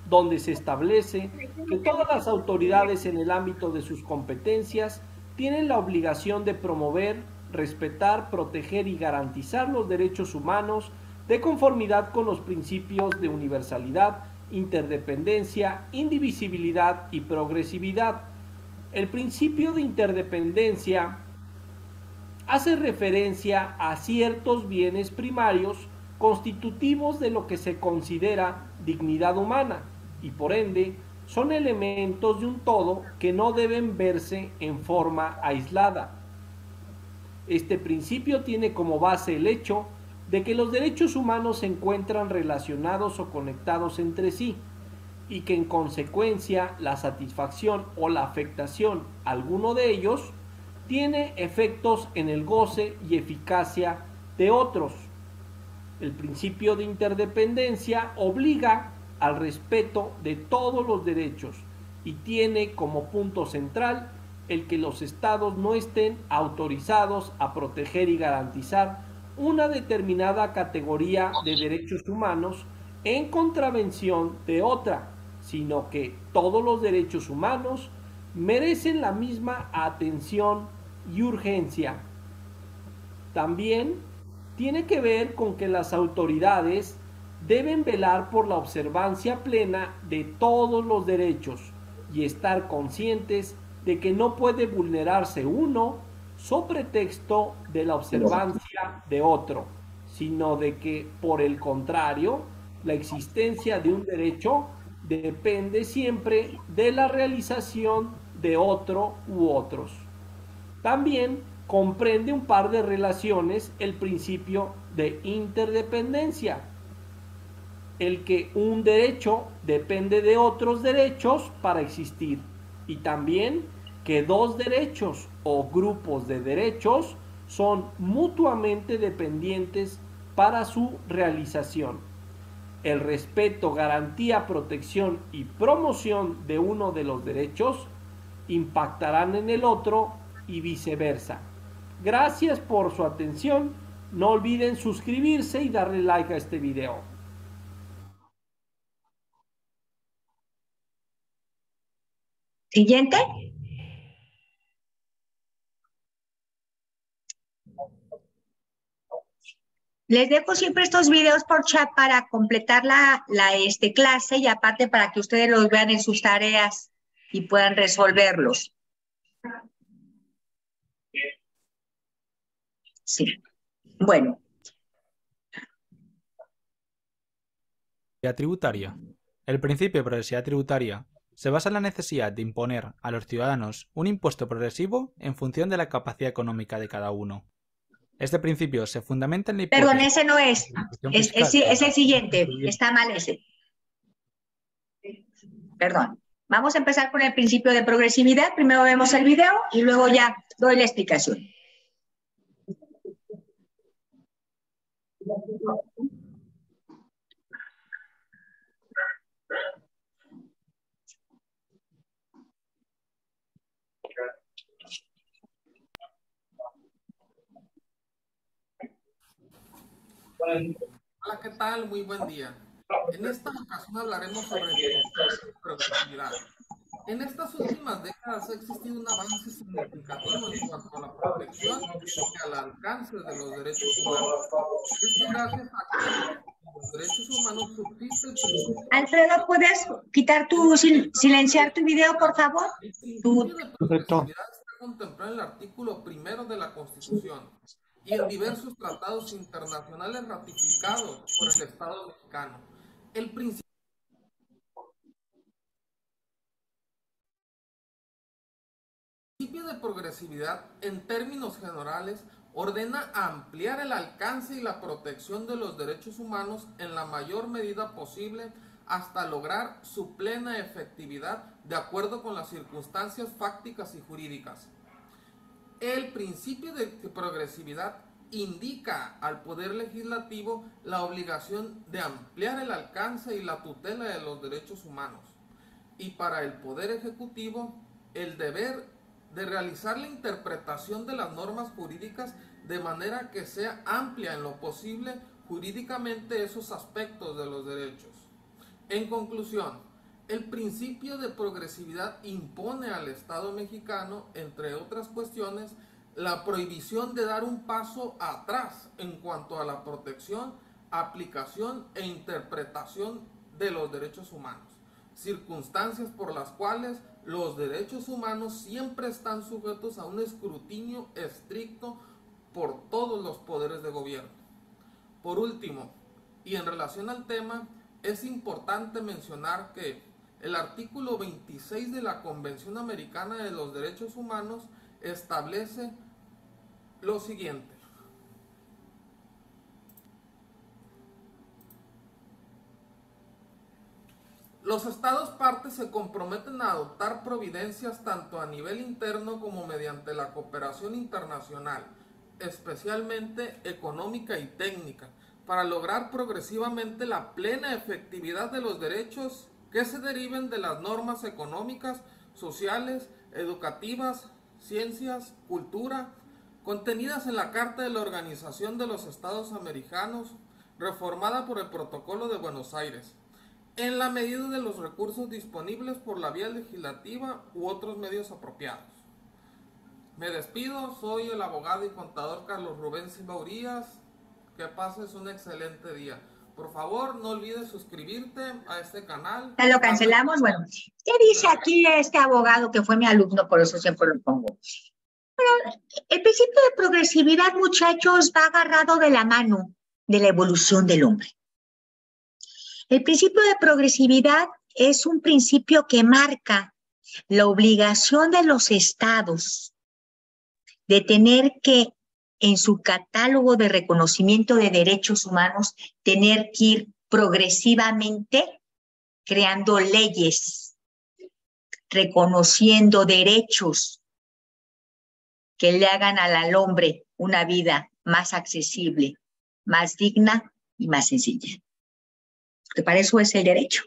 donde se establece que todas las autoridades en el ámbito de sus competencias tienen la obligación de promover, respetar, proteger y garantizar los derechos humanos de conformidad con los principios de universalidad, interdependencia, indivisibilidad y progresividad. El principio de interdependencia hace referencia a ciertos bienes primarios constitutivos de lo que se considera dignidad humana y por ende son elementos de un todo que no deben verse en forma aislada. Este principio tiene como base el hecho de que los derechos humanos se encuentran relacionados o conectados entre sí y que en consecuencia la satisfacción o la afectación a alguno de ellos tiene efectos en el goce y eficacia de otros. El principio de interdependencia obliga al respeto de todos los derechos y tiene como punto central el que los estados no estén autorizados a proteger y garantizar una determinada categoría de derechos humanos en contravención de otra, sino que todos los derechos humanos merecen la misma atención y urgencia. También tiene que ver con que las autoridades deben velar por la observancia plena de todos los derechos y estar conscientes de que no puede vulnerarse uno so pretexto de la observancia de otro, sino de que, por el contrario, la existencia de un derecho depende siempre de la realización de otro u otros. También comprende un par de relaciones el principio de interdependencia, el que un derecho depende de otros derechos para existir, y también que dos derechos o grupos de derechos son mutuamente dependientes para su realización. El respeto, garantía, protección y promoción de uno de los derechos impactarán en el otro y viceversa. Gracias por su atención. No olviden suscribirse y darle like a este video. Siguiente. Les dejo siempre estos videos por chat para completar la clase y aparte para que ustedes los vean en sus tareas y puedan resolverlos. Sí. Bueno. Tributaria. El principio de progresividad tributaria se basa en la necesidad de imponer a los ciudadanos un impuesto progresivo en función de la capacidad económica de cada uno. Este principio se fundamenta en la hipótesis... Perdón, ese no es. Es el siguiente. Está mal ese. Perdón. Vamos a empezar con el principio de progresividad. Primero vemos el video y luego ya doy la explicación. Hola, ¿qué tal? Muy buen día. En esta ocasión hablaremos sobre progresividad. En estas últimas décadas ha existido un avance significativo en cuanto a la protección y al alcance de los derechos humanos. Esto gracias a que los derechos humanos subsisten. Alfredo, ¿puedes quitar silenciar tu video, por favor? El principio de progresividad está contemplado en el artículo 1 de la Constitución y en diversos tratados internacionales ratificados por el Estado mexicano. El principio de progresividad, en términos generales, ordena ampliar el alcance y la protección de los derechos humanos en la mayor medida posible hasta lograr su plena efectividad de acuerdo con las circunstancias fácticas y jurídicas. El principio de progresividad indica al Poder Legislativo la obligación de ampliar el alcance y la tutela de los derechos humanos, y para el Poder Ejecutivo el deber de realizar la interpretación de las normas jurídicas de manera que sea amplia en lo posible jurídicamente esos aspectos de los derechos. En conclusión, el principio de progresividad impone al Estado mexicano, entre otras cuestiones, la prohibición de dar un paso atrás en cuanto a la protección, aplicación e interpretación de los derechos humanos, circunstancias por las cuales los derechos humanos siempre están sujetos a un escrutinio estricto por todos los poderes de gobierno. Por último, y en relación al tema, es importante mencionar que el artículo 26 de la Convención Americana de los Derechos Humanos establece lo siguiente. Los estados partes se comprometen a adoptar providencias tanto a nivel interno como mediante la cooperación internacional, especialmente económica y técnica, para lograr progresivamente la plena efectividad de los derechos que se deriven de las normas económicas, sociales, educativas, ciencias, cultura, contenidas en la Carta de la Organización de los Estados Americanos, reformada por el Protocolo de Buenos Aires, en la medida de los recursos disponibles por la vía legislativa u otros medios apropiados. Me despido, soy el abogado y contador Carlos Rubén Silva Urías. Que pases un excelente día. Por favor, no olvides suscribirte a este canal. Ya lo cancelamos. Bueno, ¿qué dice aquí este abogado que fue mi alumno? Por eso siempre lo pongo. Pero el principio de progresividad, muchachos, va agarrado de la mano de la evolución del hombre. El principio de progresividad es un principio que marca la obligación de los estados de tener que, en su catálogo de reconocimiento de derechos humanos, tener que ir progresivamente creando leyes, reconociendo derechos que le hagan al hombre una vida más accesible, más digna y más sencilla. Porque para eso es el derecho,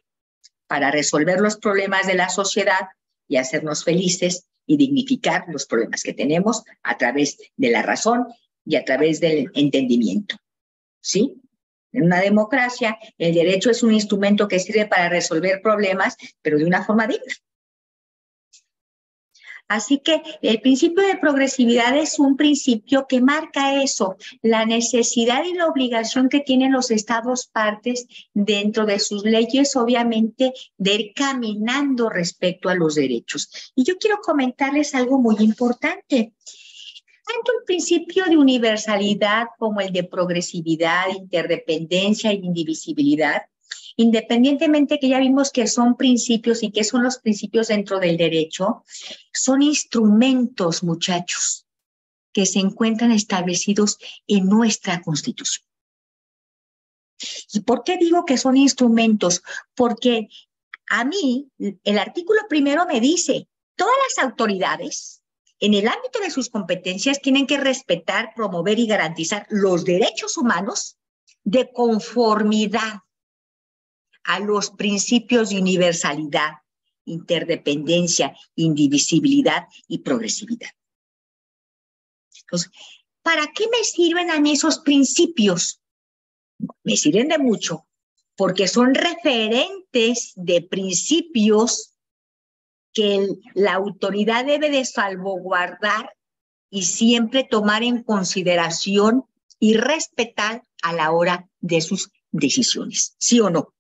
para resolver los problemas de la sociedad y hacernos felices y dignificar los problemas que tenemos a través de la razón y a través del entendimiento. ¿Sí? En una democracia, el derecho es un instrumento que sirve para resolver problemas, pero de una forma digna. Así que el principio de progresividad es un principio que marca eso, la necesidad y la obligación que tienen los estados partes dentro de sus leyes, obviamente, de ir caminando respecto a los derechos. Y yo quiero comentarles algo muy importante. Tanto el principio de universalidad como el de progresividad, interdependencia e indivisibilidad, independientemente que ya vimos que son principios y que son los principios dentro del derecho, son instrumentos, muchachos, que se encuentran establecidos en nuestra Constitución. ¿Y por qué digo que son instrumentos? Porque a mí, el artículo 1 me dice, todas las autoridades, en el ámbito de sus competencias, tienen que respetar, promover y garantizar los derechos humanos de conformidad a los principios de universalidad, interdependencia, indivisibilidad y progresividad. Entonces, ¿para qué me sirven a mí esos principios? Me sirven de mucho, porque son referentes de principios que la autoridad debe de salvaguardar y siempre tomar en consideración y respetar a la hora de sus decisiones, ¿sí o no?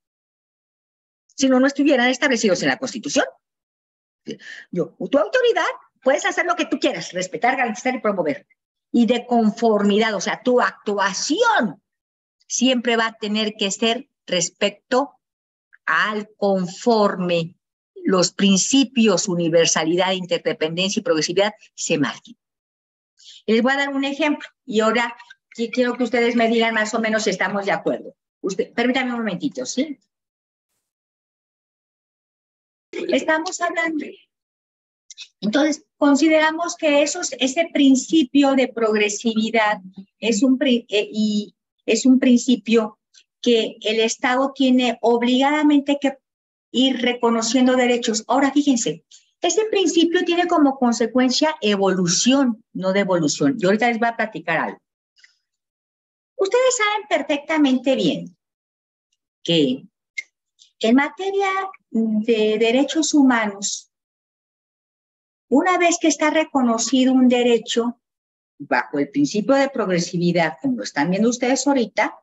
Si no, no estuvieran establecidos en la Constitución. Tu autoridad, puedes hacer lo que tú quieras, respetar, garantizar y promover. Y de conformidad, o sea, tu actuación siempre va a tener que ser respecto al conforme los principios, universalidad, interdependencia y progresividad se marquen. Les voy a dar un ejemplo y ahora quiero que ustedes me digan más o menos si estamos de acuerdo. Permítanme un momentito, ¿sí? Estamos hablando. Entonces, consideramos que ese principio de progresividad es un principio que el Estado tiene obligadamente que ir reconociendo derechos. Ahora, fíjense, ese principio tiene como consecuencia evolución, no devolución. Y ahorita les voy a platicar algo. Ustedes saben perfectamente bien que en materia de derechos humanos, una vez que está reconocido un derecho bajo el principio de progresividad, como lo están viendo ustedes ahorita,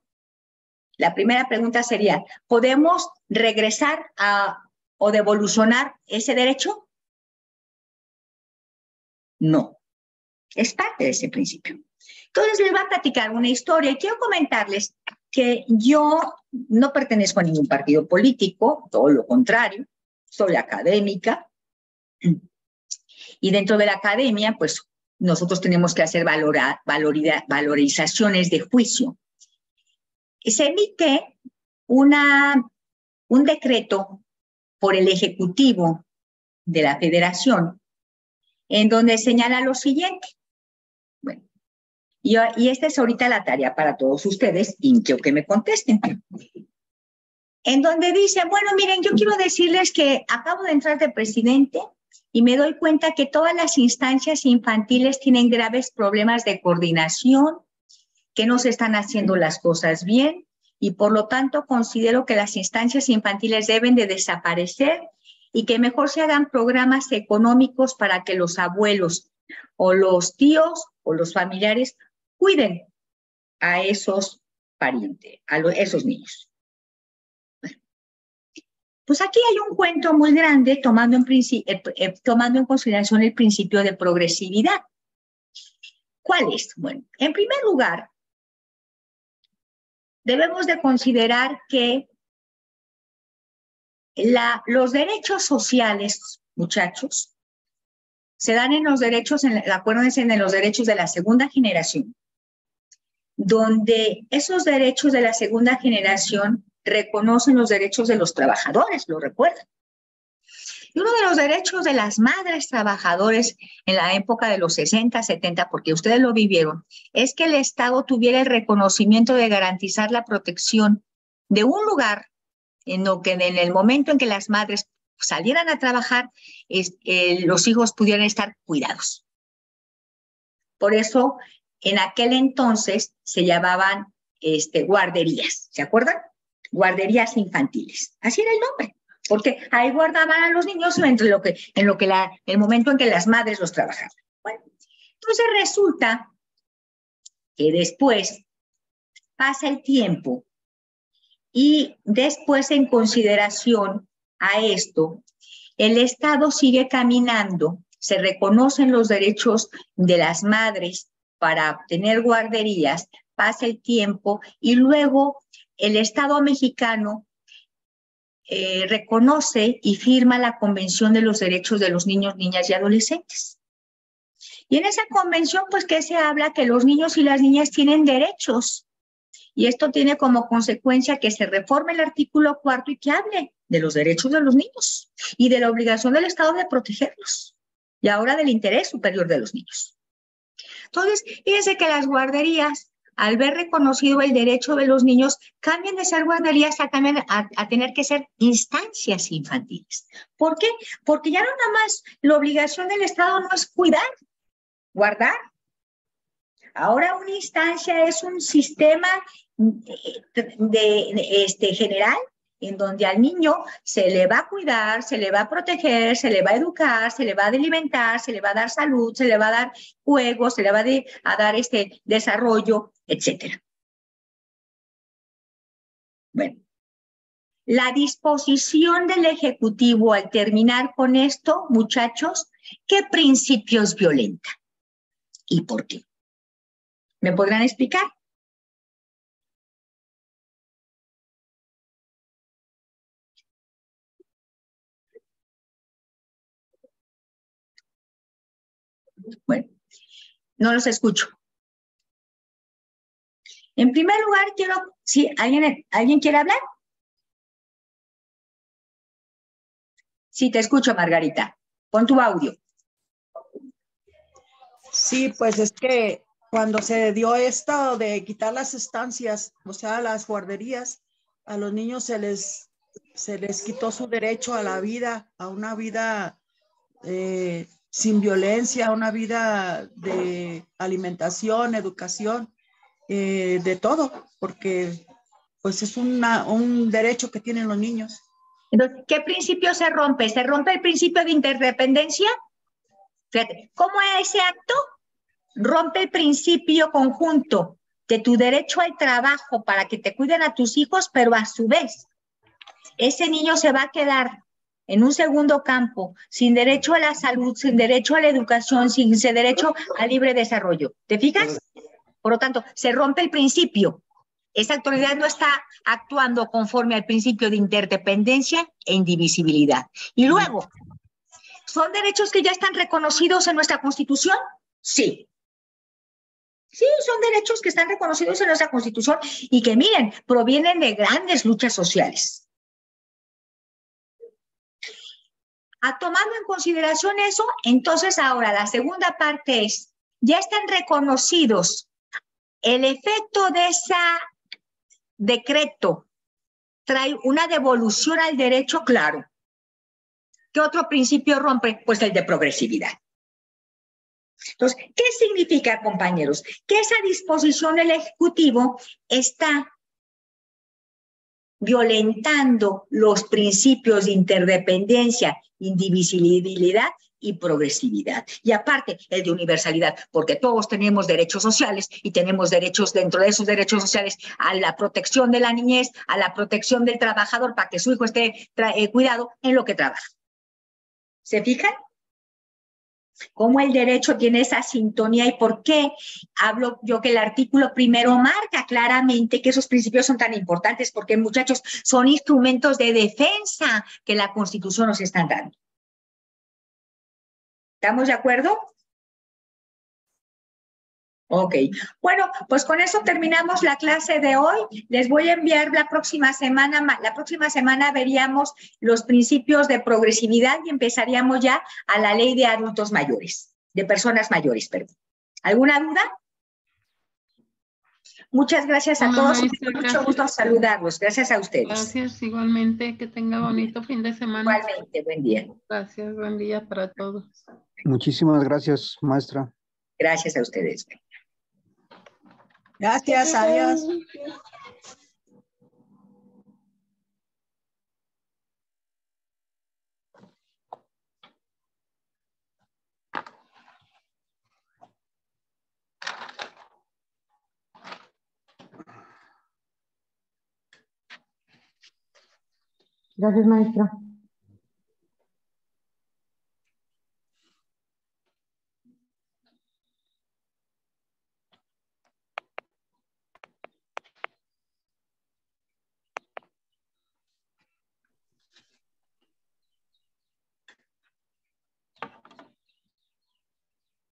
la primera pregunta sería, ¿podemos regresar o devolucionar ese derecho? No, es parte de ese principio. Entonces les voy a platicar una historia y quiero comentarles que yo no pertenezco a ningún partido político, todo lo contrario, soy académica y dentro de la academia, pues nosotros tenemos que hacer valorizaciones de juicio. Se emite un decreto por el Ejecutivo de la Federación en donde señala lo siguiente. Bueno, y esta es ahorita la tarea para todos ustedes y quiero que me contesten. En donde dice, bueno, miren, yo quiero decirles que acabo de entrar de presidente y me doy cuenta que todas las instancias infantiles tienen graves problemas de coordinación, que no se están haciendo las cosas bien y por lo tanto considero que las instancias infantiles deben de desaparecer y que mejor se hagan programas económicos para que los abuelos o los tíos o los familiares cuiden a esos parientes, esos niños. Bueno, pues aquí hay un cuento muy grande tomando en consideración el principio de progresividad. ¿Cuál es? Bueno, en primer lugar, debemos de considerar que los derechos sociales, muchachos, se dan en los derechos, acuérdense, en los derechos de la segunda generación, donde esos derechos de la segunda generación reconocen los derechos de los trabajadores, lo recuerdan. Y uno de los derechos de las madres trabajadores en la época de los 60, 70, porque ustedes lo vivieron, es que el Estado tuviera el reconocimiento de garantizar la protección de un lugar en lo que en el momento en que las madres salieran a trabajar, los hijos pudieran estar cuidados. Por eso, en aquel entonces se llamaban guarderías, ¿se acuerdan? Guarderías infantiles. Así era el nombre, porque ahí guardaban a los niños en el momento en que las madres los trabajaban. Bueno, entonces resulta que después pasa el tiempo y después, en consideración a esto, el Estado sigue caminando, se reconocen los derechos de las madres para tener guarderías, pasa el tiempo y luego el Estado mexicano reconoce y firma la Convención de los Derechos de los Niños, Niñas y Adolescentes. Y en esa convención, pues, ¿qué se habla? Que los niños y las niñas tienen derechos. Y esto tiene como consecuencia que se reforme el artículo 4 y que hable de los derechos de los niños y de la obligación del Estado de protegerlos y ahora del interés superior de los niños. Entonces, fíjense que las guarderías al ver reconocido el derecho de los niños, cambian de ser guarderías a tener que ser instancias infantiles. ¿Por qué? Porque ya no nada más la obligación del Estado no es cuidar, guardar. Ahora una instancia es un sistema general en donde al niño se le va a cuidar, se le va a proteger, se le va a educar, se le va a alimentar, se le va a dar salud, se le va a dar juegos, se le va a dar desarrollo, etc. Bueno, la disposición del Ejecutivo al terminar con esto, muchachos, ¿qué principios violenta? ¿Y por qué? ¿Me podrán explicar? Bueno, no los escucho. En primer lugar, ¿sí? ¿Alguien quiere hablar? Sí, te escucho, Margarita. Pon tu audio. Sí, pues es que cuando se dio esto de quitar las estancias, o sea, las guarderías, a los niños se les quitó su derecho a la vida, a una vida sin violencia, una vida de alimentación, educación, de todo, porque pues es un derecho que tienen los niños. Entonces, ¿qué principio se rompe? ¿Se rompe el principio de interdependencia? Fíjate, ¿cómo ese acto rompe el principio conjunto de tu derecho al trabajo para que te cuiden a tus hijos, pero a su vez, ese niño se va a quedar en un segundo campo, sin derecho a la salud, sin derecho a la educación, sin derecho al libre desarrollo? ¿Te fijas? Por lo tanto, se rompe el principio. Esa autoridad no está actuando conforme al principio de interdependencia e indivisibilidad. Y luego, ¿son derechos que ya están reconocidos en nuestra Constitución? Sí. Sí, son derechos que están reconocidos en nuestra Constitución y que, miren, provienen de grandes luchas sociales. Tomando en consideración eso, entonces ahora la segunda parte es, ya están reconocidos. El efecto de ese decreto trae una devolución al derecho, claro. ¿Qué otro principio rompe? Pues el de progresividad. Entonces, ¿qué significa, compañeros? Que esa disposición del Ejecutivo está violentando los principios de interdependencia, indivisibilidad y progresividad. Y aparte, el de universalidad, porque todos tenemos derechos sociales y tenemos derechos dentro de esos derechos sociales a la protección de la niñez, a la protección del trabajador para que su hijo esté cuidado en lo que trabaja. ¿Se fijan? Cómo el derecho tiene esa sintonía y por qué hablo yo que el artículo primero marca claramente que esos principios son tan importantes, porque, muchachos, son instrumentos de defensa que la Constitución nos está dando. ¿Estamos de acuerdo? Ok. Bueno, pues con eso terminamos la clase de hoy. Les voy a enviar la próxima semana. La próxima semana veríamos los principios de progresividad y empezaríamos ya a la ley de adultos mayores, de personas mayores, perdón. ¿Alguna duda? Muchas gracias a todos. Mucho gusto saludarlos. Gracias a ustedes. Gracias, igualmente. Que tenga bonito fin de semana. Igualmente, buen día. Gracias, buen día para todos. Muchísimas gracias, maestra. Gracias a ustedes. Gracias, adiós. Gracias, maestra.